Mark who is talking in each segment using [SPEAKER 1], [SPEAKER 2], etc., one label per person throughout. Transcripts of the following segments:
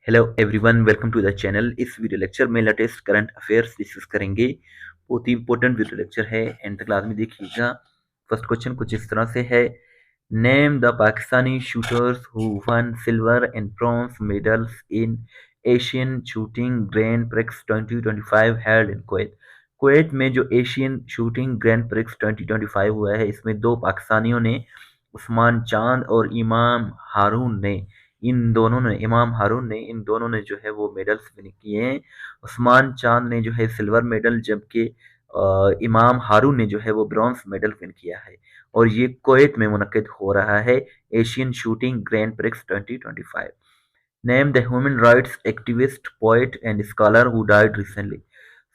[SPEAKER 1] Hello everyone, welcome to the channel. इस video lecture में latest current affairs discuss करेंगे। बहुत ही इंपॉर्टेंट वीडियो लेक्चर है, एंड तक लाजमी देखिएगा। फर्स्ट क्वेश्चन कुछ इस तरह से है। Name the Pakistani shooters who one silver and bronze medals in Asian shooting grand prix 2025 held in Kuwait. Kuwait में जो एशियन शूटिंग ग्रैंड प्रिक्स 2025 हुआ है, इसमें दो पाकिस्तानियों ने, उस्मान चांद और इमाम हारून ने इन दोनों ने जो है वो मेडल्स विन किए हैं। उस्मान चांद ने जो है सिल्वर मेडल, जबकि इमाम हारून ने जो है वो ब्रॉन्ज मेडल विन किया है। और ये कुवैत में मुनक्किद हो रहा है Asian shooting grand prix 2025। Name the human rights activist, poet and scholar who died recently.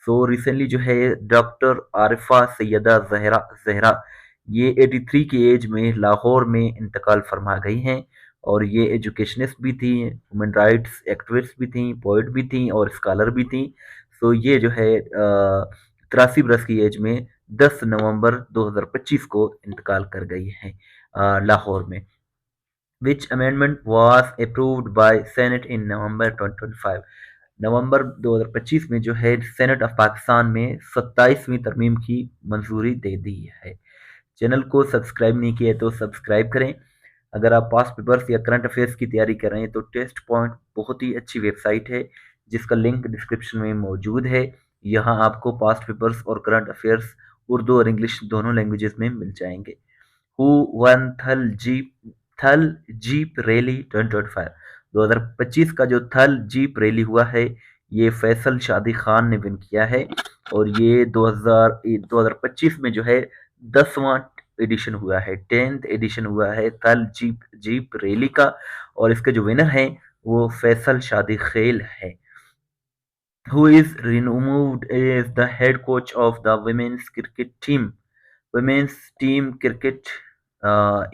[SPEAKER 1] So recently जो है डॉक्टर आरिफा सैयदा जहरा जहरा ये 83 की एज में लाहौर में इंतकाल फरमा गई हैं। और ये एजुकेशनिस्ट भी थी, ह्यूमन राइट्स एक्टिविस्ट भी थी, पोइट भी थी और स्कॉलर भी थी। सो ये जो है 83 बरस की एज में 10 नवंबर 2025 को इंतकाल कर गई है लाहौर में। Which amendment was approved by Senate in November 2025? नवंबर 2025 में जो है सेनेट ऑफ पाकिस्तान में 27वीं तरमीम की मंजूरी दे दी है। चैनल को सब्सक्राइब नहीं किया है तो सब्सक्राइब करें। अगर आप पास्ट पेपर्स या करंट अफेयर्स की तैयारी कर रहे हैं तो टेस्ट पॉइंट बहुत ही अच्छी वेबसाइट है, जिसका लिंक डिस्क्रिप्शन में मौजूद है। यहाँ आपको पास्ट पेपर्स और करंट अफेयर्स उर्दू और इंग्लिश दोनों लैंग्वेजेस में मिल जाएंगे। हु वन थल जीप रैली 2025? 2025 का जो थल जीप रैली हुआ है, ये फैसल शादी खान ने विन किया है। और ये 2025 में जो है 10वां एडिशन हुआ है, 10th एडिशन हुआ है थल जीप जीप रैली का। और इसके जो विनर हैं वो फैसल शादी खेल है। Who is removed as the head coach of the women's team cricket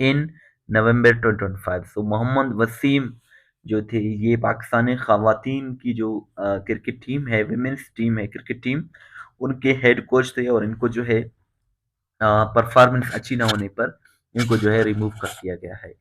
[SPEAKER 1] in November 2025? So Mohammad Wasim जो थे, ये पाकिस्तानी खवातीन की जो क्रिकेट टीम है, विमेंस टीम है क्रिकेट टीम, उनके हेड कोच थे। और इनको जो है परफॉर्मेंस अच्छी ना होने पर इनको जो है रिमूव कर दिया गया है।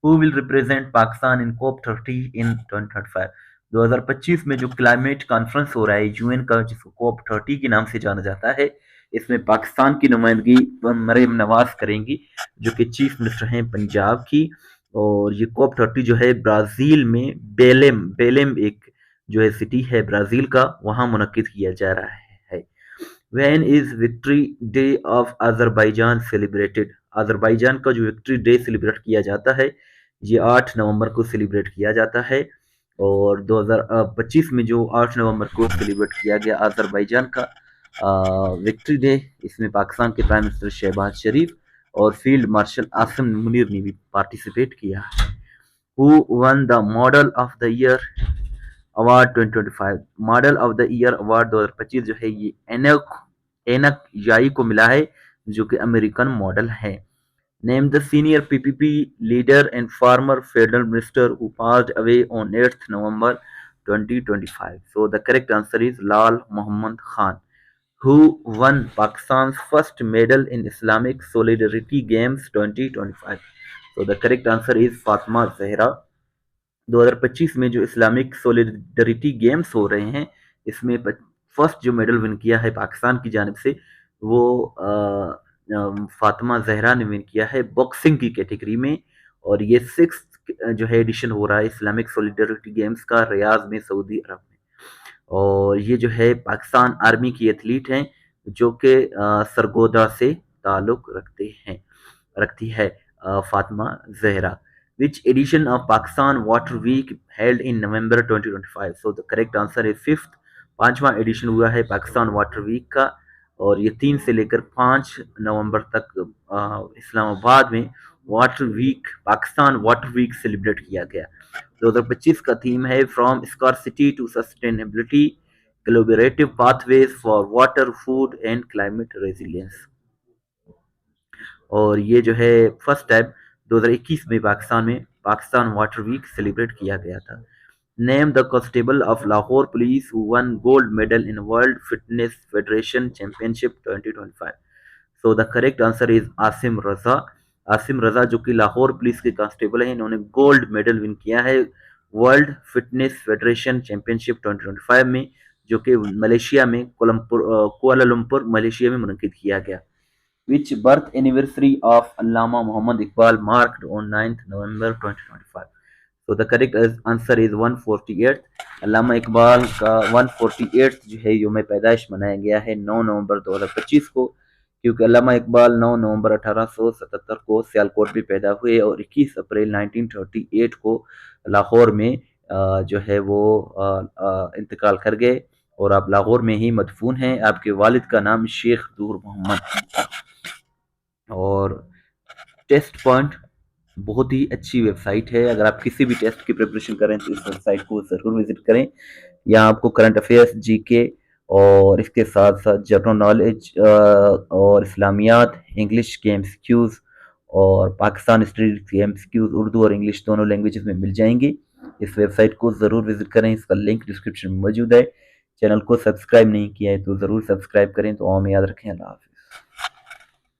[SPEAKER 1] हु विल रिप्रेजेंट पाकिस्तान इन कोप 30 इन 2025? 2025 में जो क्लाइमेट कॉन्फ्रेंस हो रहा है यूएन का, जिसको कोप 30 के नाम से जाना जाता है, इसमें पाकिस्तान की नुमाइंदगी मरियम नवाज करेंगी, जो कि चीफ मिनिस्टर हैं पंजाब की। और ये कोप 30 जो है ब्राजील में बेलेम बेलेम एक जो है सिटी है ब्राजील का, वहां मुनक्किद किया जा रहा है। When is Victory Day of Azerbaijan celebrated? Azerbaijan का जो विक्ट्री डे सेलिब्रेट किया जाता है, ये 8 नवंबर को सेलिब्रेट किया जाता है। और 2025 में जो 8 नवंबर को सेलिब्रेट किया गया अजरबैजान का विक्ट्री डे, इसमें पाकिस्तान के प्राइम मिनिस्टर शहबाज शरीफ और फील्ड मार्शल आसिम मुनीर ने भी पार्टिसिपेट किया। Who won the Model of the Year award 2025? Model of the year award 2025 जो है ये एनक एनक याई को मिला है, जो कि अमेरिकन मॉडल है। Name the senior PPP leader and former federal minister who passed away on 8 November 2025? So the correct answer is Lal Mohammad Khan. Who won Pakistan's first medal in Islamic Solidarity Games 2025? So the correct answer is Fatma Zahra। 2025 में जो Islamic solidarity games हो रहे हैं, इसमें first जो medal win किया है पाकिस्तान की जानिब से, वो फातिमा जहरा ने विन किया है बॉक्सिंग की कैटेगरी में। और ये 6th जो है एडिशन हो रहा है इस्लामिक सोलिडरिटी गेम्स का, रियाज में, सऊदी अरब में। और ये जो है पाकिस्तान आर्मी की एथलीट हैं, जो कि सरगोदा से ताल्लुक रखती है Fatima Zahra. Which edition of Pakistan Water Week held in November 2025? So the correct answer is 5th। 5वां एडिशन हुआ है पाकिस्तान वाटर वीक का। और ये 3 से लेकर 5 नवंबर तक इस्लामाबाद में water week, Pakistan water week celebrate किया गया। 2025 का थीम है from scarcity to sustainability, collaborative pathways for water, food and climate resilience. और ये जो है फर्स्ट टाइम 2021 में पाकिस्तान वाटर वीक सेलिब्रेट किया गया था। Name the constable of Lahore police who won gold medal in world fitness federation championship 2025? So the correct answer is Asim Raza. Asim Raza जो कि लाहौर पुलिस के कांस्टेबल हैं, इन्होंने गोल्ड मेडल विन किया है वर्ल्ड फिटनेस फेडरेशन चैंपियनशिप 2025 में, जो कि मलेशिया में कुआलालंपुर मलेशिया में मुनक्किद किया गया। Which birth anniversary of Allama Muhammad Iqbal marked on 9th November 2025? So the correct answer is 148th। अल्लामा इकबाल का 148th जो है योम पैदाइश मनाया गया है 9 नवंबर 2025 को, क्योंकि अल्लामा इकबाल 9 नवंबर 1877 को सियालकोट में पैदा हुए और 21 अप्रैल 1938 को लाहौर में जो है वो इंतकाल कर गए, और आप लाहौर में ही मदफून हैं। आपके वालिद का नाम शेख दूर मोहम्मद। और टेस्ट पॉइंट बहुत ही अच्छी वेबसाइट है, अगर आप किसी भी टेस्ट की प्रिपरेशन करें तो इस वेबसाइट को ज़रूर विजिट करें। यहाँ आपको करंट अफेयर्स, जीके और इसके साथ साथ जनरल नॉलेज और इस्लामियात, इंग्लिश के एमसीक्यूज़ और पाकिस्तान हिस्ट्री के एमसीक्यूज़ उर्दू और इंग्लिश दोनों लैंग्वेजेस में मिल जाएंगी। इस वेबसाइट को ज़रूर विजिट करें, इसका लिंक डिस्क्रिप्शन में मौजूद है। चैनल को सब्सक्राइब नहीं किया है तो ज़रूर सब्सक्राइब करें। तो आम याद रखें। अल्लाह हाफ़िज़।